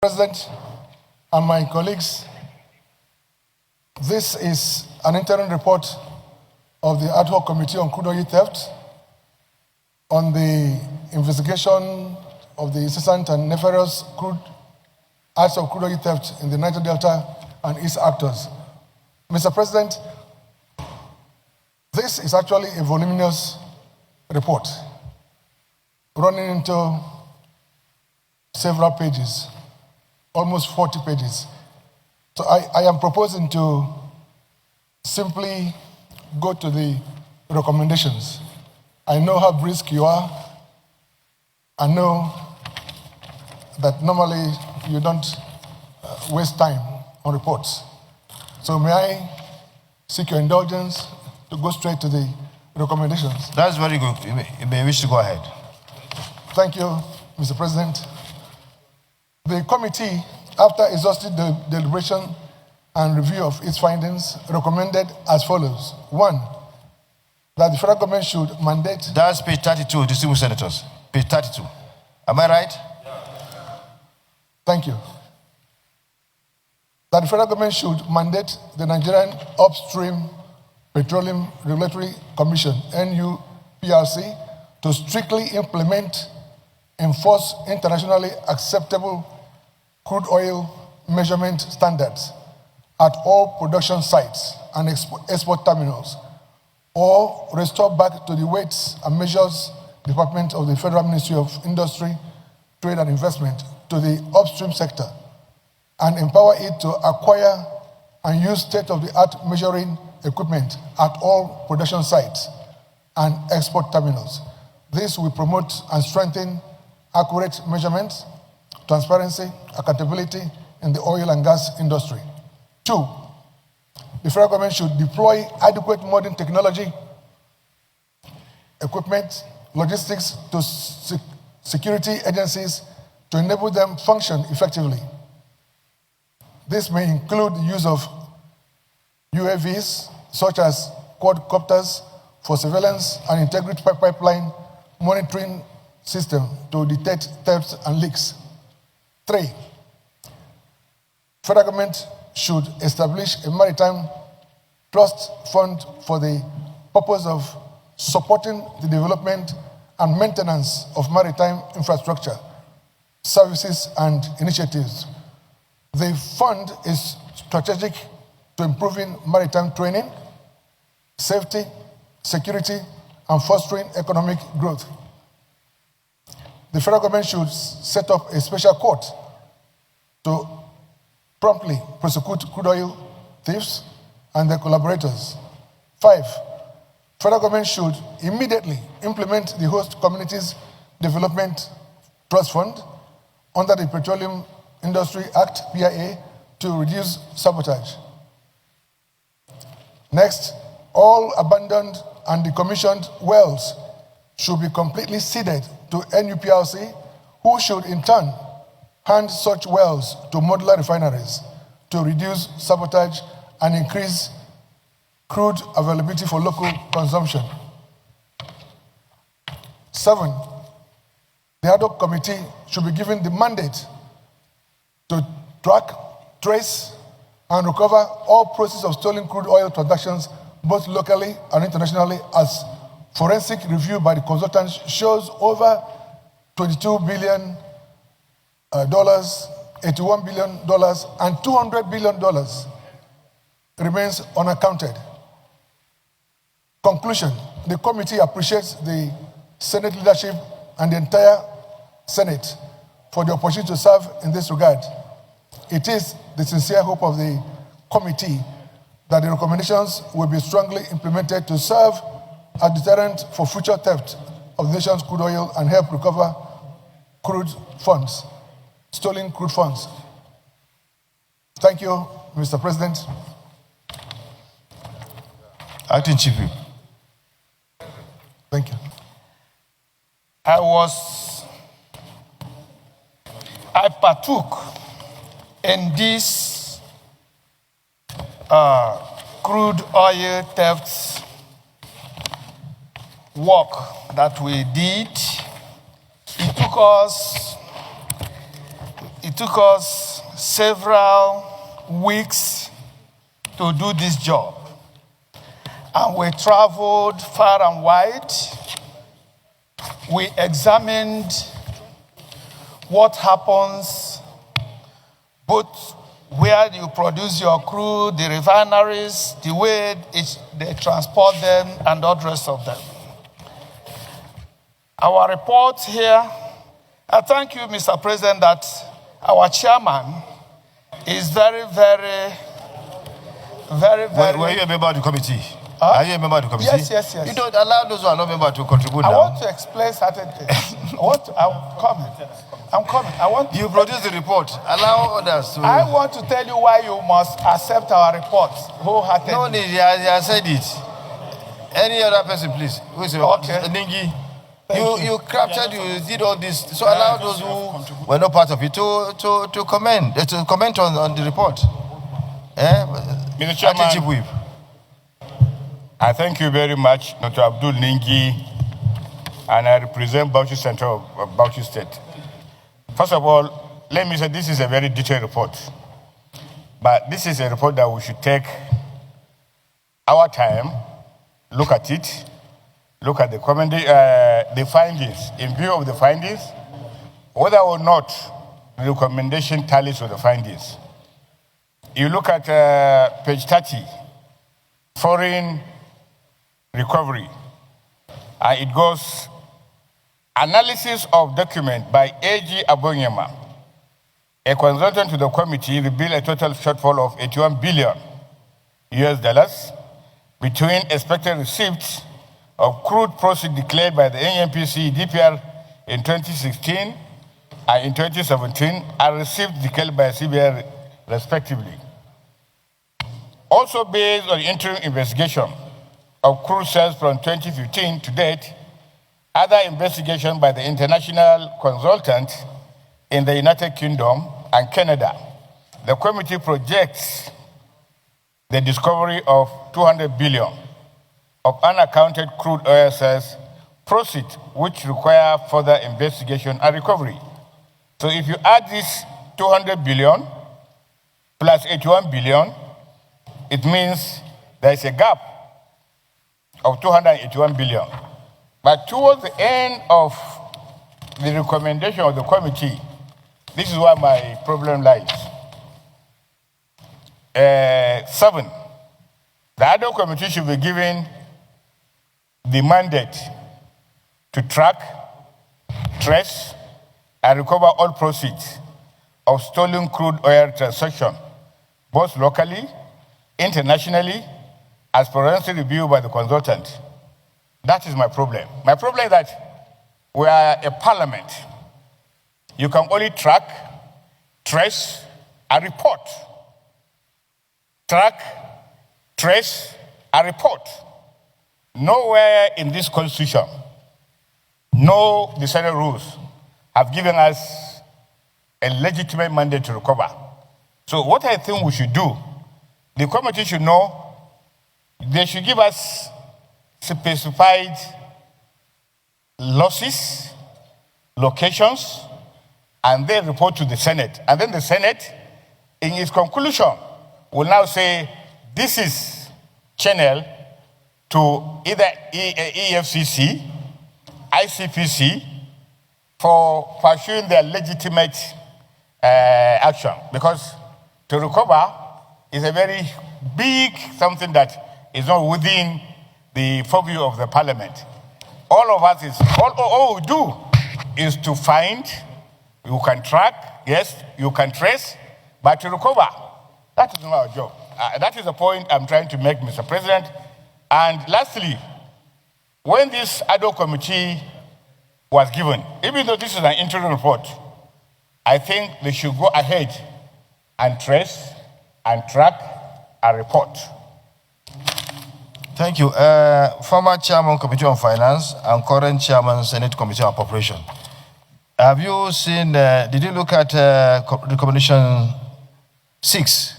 President and my colleagues, this is an interim report of the Ad hoc Committee on Crude Oil Theft on the investigation of the incessant and nefarious acts of crude oil theft in the Niger Delta and its actors. Mr. President, this is actually a voluminous report running into several pages, almost 40 pages. So I am proposing to simply go to the recommendations. I know how brisk you are. I know that normally you don't waste time on reports. So may I seek your indulgence to go straight to the recommendations? That's very good. You may wish to go ahead. Thank you, Mr. President. The committee, after exhaustive deliberation and review of its findings, recommended as follows. 1, that the federal government should mandate... That's page 32, distinguished senators. Page 32. Am I right? Thank you. That the federal government should mandate the Nigerian Upstream Petroleum Regulatory Commission, NUPRC, to strictly enforce internationally acceptable crude oil measurement standards at all production sites and export terminals, or restore back to the Weights and Measures Department of the Federal Ministry of Industry, Trade and Investment to the upstream sector and empower it to acquire and use state-of-the-art measuring equipment at all production sites and export terminals. This will promote and strengthen accurate measurements, transparency, accountability in the oil and gas industry. 2, the federal government should deploy adequate modern technology, equipment, logistics to security agencies to enable them function effectively. This may include the use of UAVs, such as quadcopters, for surveillance and integrated pipeline monitoring system to detect thefts and leaks. 3, federal government should establish a maritime trust fund for the purpose of supporting the development and maintenance of maritime infrastructure, services, and initiatives. The fund is strategic to improving maritime training, safety, security, and fostering economic growth. The federal government should set up a special court to promptly prosecute crude oil thieves and their collaborators. 5, federal government should immediately implement the Host Communities Development Trust Fund under the Petroleum Industry Act, PIA, to reduce sabotage. Next, all abandoned and decommissioned wells should be completely ceded to NUPRC, who should in turn hand such wells to modular refineries to reduce sabotage and increase crude availability for local consumption. 7, the ad hoc committee should be given the mandate to track, trace, and recover all proceeds of stolen crude oil transactions, both locally and internationally, as forensic review by the consultants shows over $22 billion, $81 billion, and $200 billion remains unaccounted. Conclusion: the committee appreciates the Senate leadership and the entire Senate for the opportunity to serve in this regard. It is the sincere hope of the committee that the recommendations will be strongly implemented to serve as deterrent for future theft of the nation's crude oil and help recover stolen crude funds. Thank you, Mr. President. Acting Chief Whip. Thank you. I partook in this crude oil theft work that we did. It took us it took us several weeks to do this job. And we traveled far and wide. We examined what happens, both where you produce your crude, the refineries, the way they transport them, and all the rest of them. Our report here, I thank you, Mr. President, that our chairman is very. Were you a member of the committee? Are you a member of the committee? Yes. You don't allow those who are not members to contribute I now. want to explain certain things. I'm coming. You produce the report. Allow others to. I want to tell you why you must accept our report wholeheartedly. No need. I said it. Any other person, please. Who is your Okay. Ningi? You captured. You did all this. So allow those who were not part of it to comment on the report. Mr. Chairman, Chief Whip. I thank you very much, Dr. Abdul Ningi, and I represent Bauchi Center of Bauchi State. First of all, let me say this is a very detailed report, but this is a report that we should take our time, look at it, look at the findings. In view of the findings, whether or not the recommendation tallies with the findings. You look at page 30, foreign recovery, and it goes, analysis of document by A.G. Abonyema, a consultant to the committee, revealed a total shortfall of $81 billion between expected receipts of crude proceeds declared by the NNPC DPR in 2016 and in 2017, and receipts declared by CBI respectively. Also based on interim investigation of crude sales from 2015 to date, other investigation by the international consultant in the United Kingdom and Canada, the committee projects the discovery of 200 billion of unaccounted crude oil sales proceeds, which require further investigation and recovery. So if you add this 200 billion plus 81 billion, it means there is a gap of 281 billion. But towards the end of the recommendation of the committee, this is where my problem lies. 7, the ADO committee should be given the mandate to track, trace, and recover all proceeds of stolen crude oil transactions, both locally, internationally, as forensic review by the consultant. That is my problem. My problem is that we are a parliament. You can only track, trace, and report. Track, trace, and report. Nowhere in this constitution, no decided rules have given us a legitimate mandate to recover. So what I think we should do, the committee should know, they should give us specified losses, locations, and then report to the Senate. And then the Senate, in its conclusion, will now say, this is channel to either EFCC, ICPC, for pursuing their legitimate action. Because to recover is a very big something that is not within the purview of the parliament. All of us is, all we do is to find, you can track, yes, you can trace, but to recover, that is not our job. That is the point I'm trying to make, Mr. President. And lastly, when this ADO committee was given, even though this is an interim report, I think they should go ahead and trace and track and report. Thank you. Former Chairman, Committee on Finance, and current Chairman, Senate Committee on Appropriation. Have you seen, did you look at recommendation 6?